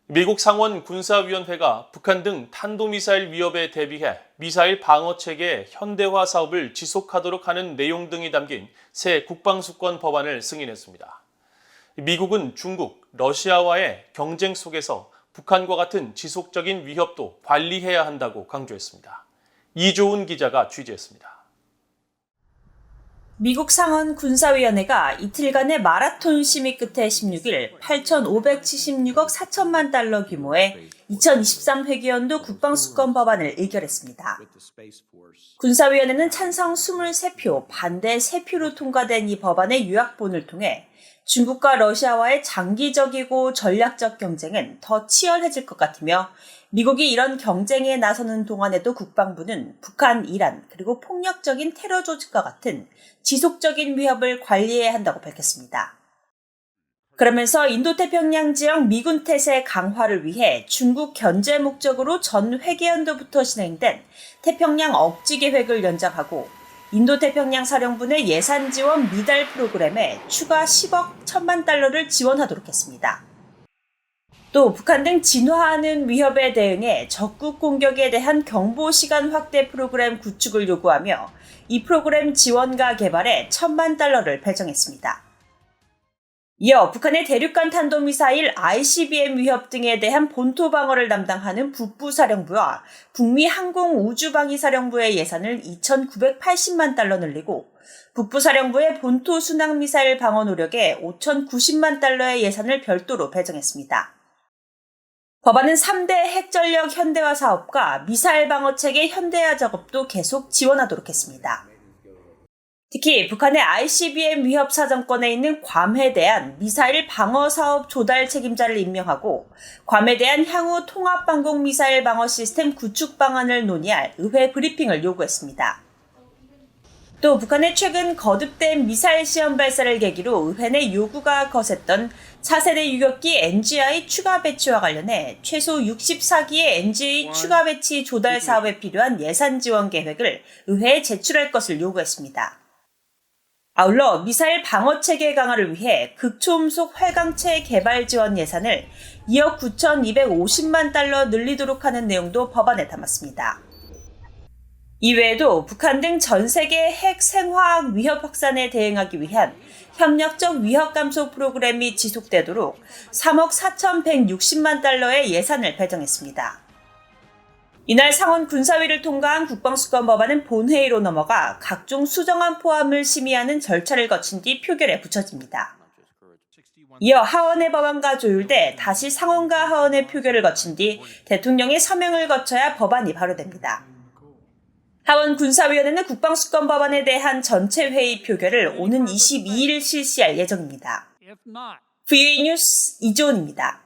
미국 상원 군사위원회가 북한 등 탄도미사일 위협에 대비해 미사일 방어 체계 현대화 사업을 지속하도록 하는 내용 등이 담긴 새 국방수권 법안을 승인했습니다. 미국은 중국, 러시아와의 경쟁 속에서 북한과 같은 지속적인 위협도 관리해야 한다고 강조했습니다. 이조은 기자가 취재했습니다. 미국 상원 군사위원회가 이틀간의 마라톤 심의 끝에 16일 8,576억 4천만 달러 규모의 2023 회계연도 국방수권 법안을 의결했습니다. 군사위원회는 찬성 23표, 반대 3표로 통과된 이 법안의 요약본을 통해 중국과 러시아와의 장기적이고 전략적 경쟁은 더 치열해질 것 같으며 미국이 이런 경쟁에 나서는 동안에도 국방부는 북한, 이란, 그리고 폭력적인 테러 조직과 같은 지속적인 위협을 관리해야 한다고 밝혔습니다. 그러면서 인도태평양 지역 미군 태세 강화를 위해 중국 견제 목적으로 전 회계연도부터 진행된 태평양 억지 계획을 연장하고 인도태평양 사령부 내 예산 지원 미달 프로그램에 추가 10억 1천만 달러를 지원하도록 했습니다. 또 북한 등 진화하는 위협에 대응해 적국 공격에 대한 경보 시간 확대 프로그램 구축을 요구하며 이 프로그램 지원과 개발에 1천만 달러를 배정했습니다. 이어 북한의 대륙간 탄도미사일 ICBM 위협 등에 대한 본토 방어를 담당하는 북부사령부와 북미 항공우주방위사령부의 예산을 2,980만 달러 늘리고 북부사령부의 본토 순항미사일 방어 노력에 5,090만 달러의 예산을 별도로 배정했습니다. 법안은 3대 핵전력 현대화 사업과 미사일 방어체계 현대화 작업도 계속 지원하도록 했습니다. 특히 북한의 ICBM 위협 사정권에 있는 괌에 대한 미사일 방어 사업 조달 책임자를 임명하고 괌에 대한 향후 통합방공 미사일 방어 시스템 구축 방안을 논의할 의회 브리핑을 요구했습니다. 또 북한의 최근 거듭된 미사일 시험 발사를 계기로 의회 내 요구가 거셌던 차세대 유격기 NGI 추가 배치와 관련해 최소 64기의 NGI 추가 배치 조달 사업에 필요한 예산 지원 계획을 의회에 제출할 것을 요구했습니다. 아울러 미사일 방어 체계 강화를 위해 극초음속 활강체 개발 지원 예산을 2억 9,250만 달러 늘리도록 하는 내용도 법안에 담았습니다. 이외에도 북한 등 전 세계 핵 생화학 위협 확산에 대응하기 위한 협력적 위협 감소 프로그램이 지속되도록 3억 4,160만 달러의 예산을 배정했습니다. 이날 상원 군사위를 통과한 국방수권 법안은 본회의로 넘어가 각종 수정안 포함을 심의하는 절차를 거친 뒤 표결에 붙여집니다. 이어 하원의 법안과 조율돼 다시 상원과 하원의 표결을 거친 뒤 대통령의 서명을 거쳐야 법안이 발효됩니다. 하원 군사위원회는 국방수권 법안에 대한 전체 회의 표결을 오는 22일 실시할 예정입니다. VOA 뉴스 이조은입니다.